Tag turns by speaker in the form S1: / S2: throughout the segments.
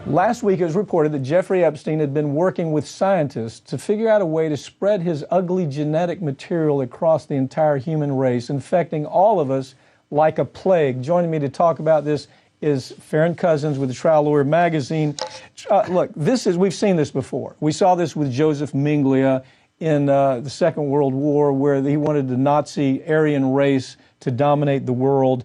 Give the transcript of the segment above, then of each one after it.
S1: Last week, it was reported that Jeffrey Epstein had been working with scientists to figure out a way to spread his ugly genetic material across the entire human race, infecting all of us like a plague. Joining me to talk about this is Farron Cousins with the Trial Lawyer magazine. Look, we've seen this before. We saw this with Joseph Mengele in the Second World War, where he wanted the Nazi Aryan race to dominate the world.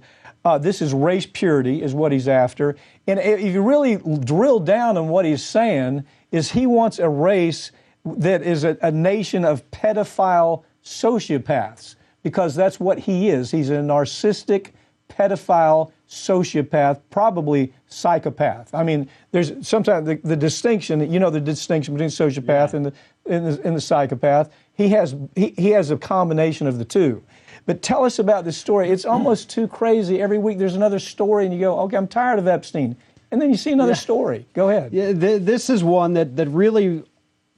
S1: This is race purity is what he's after. And if you really drill down on what he's saying, is he wants a race that is a nation of pedophile sociopaths, because that's what he is. He's a narcissistic pedophile sociopath, probably psychopath. I mean, there's sometimes the distinction, the distinction between sociopath and the psychopath. He has a combination of the two. But tell us about this story. It's almost too crazy. Every week there's another story, and you go, okay, I'm tired of Epstein. And then you see another story. Go ahead.
S2: Yeah, this is one that really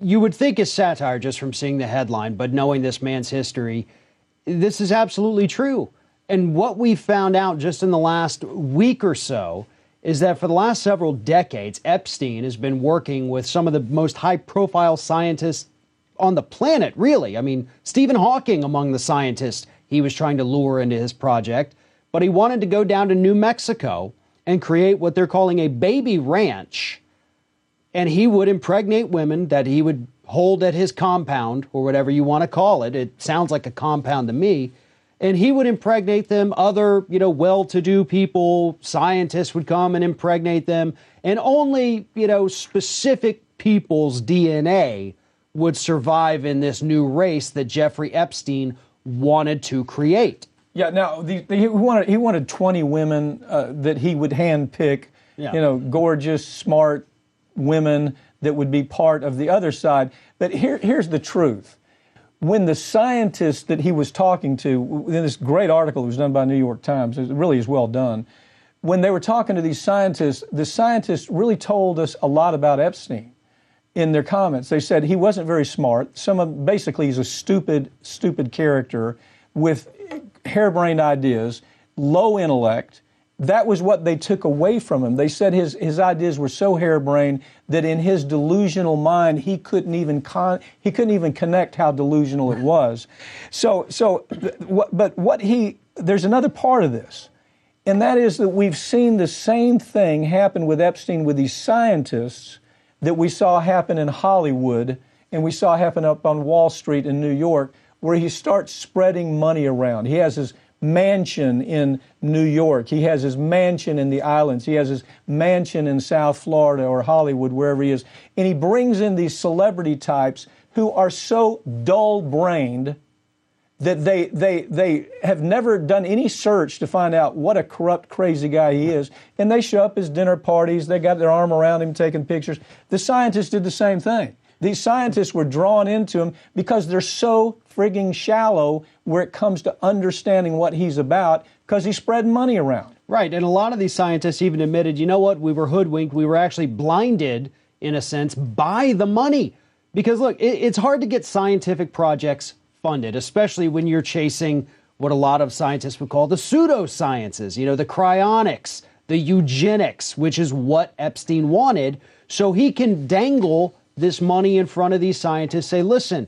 S2: you would think is satire just from seeing the headline, but knowing this man's history, this is absolutely true. And what we found out just in the last week or so is that for the last several decades, Epstein has been working with some of the most high-profile scientists on the planet, really. I mean, Stephen Hawking among the scientists he was trying to lure into his project, but he wanted to go down to New Mexico and create what they're calling a baby ranch, and he would impregnate women that he would hold at his compound, or whatever you want to call it. It sounds like a compound to me. And he would impregnate them. Other, well-to-do people, scientists would come and impregnate them. And only, specific people's DNA would survive in this new race that Jeffrey Epstein wanted to create.
S1: Yeah, now, he wanted 20 women that he would handpick, gorgeous, smart women that would be part of the other side. But here's the truth. When the scientists that he was talking to, in this great article that was done by New York Times, it really is well done, when they were talking to these scientists, the scientists really told us a lot about Epstein in their comments. They said he wasn't very smart. Basically, he's a stupid character with harebrained ideas, low intellect. That was what they took away from him. They said his ideas were so harebrained that in his delusional mind he couldn't even connect how delusional it was. There's another part of this, and that is that we've seen the same thing happen with Epstein with these scientists that we saw happen in Hollywood and we saw happen up on Wall Street in New York, where he starts spreading money around. He has his mansion in New York. He has his mansion in the islands. He has his mansion in South Florida or Hollywood, wherever he is. And he brings in these celebrity types who are so dull-brained that they have never done any search to find out what a corrupt, crazy guy he is. And they show up at his dinner parties. They got their arm around him taking pictures. The scientists did the same thing. These scientists were drawn into him because they're so frigging shallow where it comes to understanding what he's about, because he's spreading money around.
S2: Right, and a lot of these scientists even admitted, you know what, we were hoodwinked, we were actually blinded, in a sense, by the money. Because look, it's hard to get scientific projects funded, especially when you're chasing what a lot of scientists would call the pseudosciences, the cryonics, the eugenics, which is what Epstein wanted, so he can dangle this money in front of these scientists, say, listen,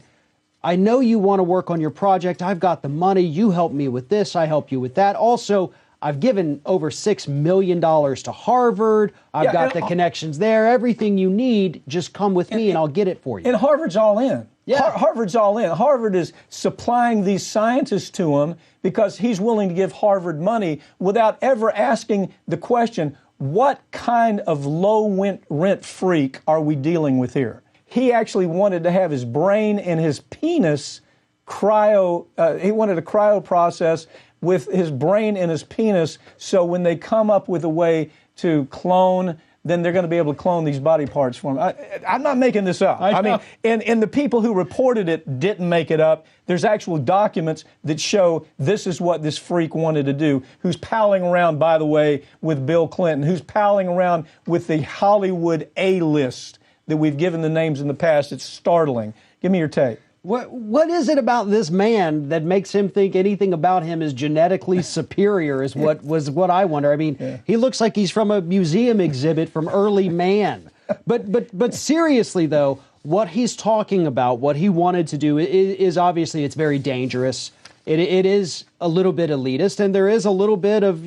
S2: I know you want to work on your project. I've got the money. You help me with this. I help you with that. Also, I've given over $6 million to Harvard. I've got the connections there. Everything you need, just come with me and I'll get it for you.
S1: And Harvard's all in.
S2: Yeah.
S1: Harvard's all in. Harvard is supplying these scientists to him because he's willing to give Harvard money without ever asking the question, what kind of low-rent freak are we dealing with here? He actually wanted to have his brain and his penis he wanted a cryo process with his brain and his penis, so when they come up with a way to clone, then they're going to be able to clone these body parts for him. I'm not making this up. I mean, and the people who reported it didn't make it up. There's actual documents that show this is what this freak wanted to do, who's palling around, by the way, with Bill Clinton, who's palling around with the Hollywood A-list that we've given the names in the past. It's startling. Give me your take.
S2: What is it about this man that makes him think anything about him is genetically superior? Is what I wonder. I mean, he looks like he's from a museum exhibit from early man. But seriously though, what he's talking about, what he wanted to do is obviously it's very dangerous. It is a little bit elitist, and there is a little bit of,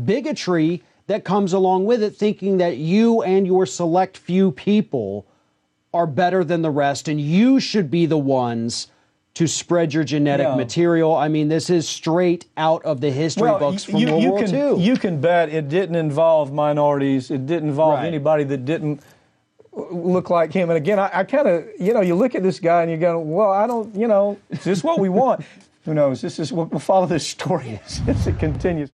S2: bigotry that comes along with it, thinking that you and your select few people are better than the rest, and you should be the ones to spread your genetic material. I mean, this is straight out of the history books from World War II.
S1: You can bet it didn't involve minorities. It didn't involve anybody that didn't look like him. And again, I kind of, you look at this guy and you go, well, I don't, is this what we want? Who knows? We'll follow this story as it continues.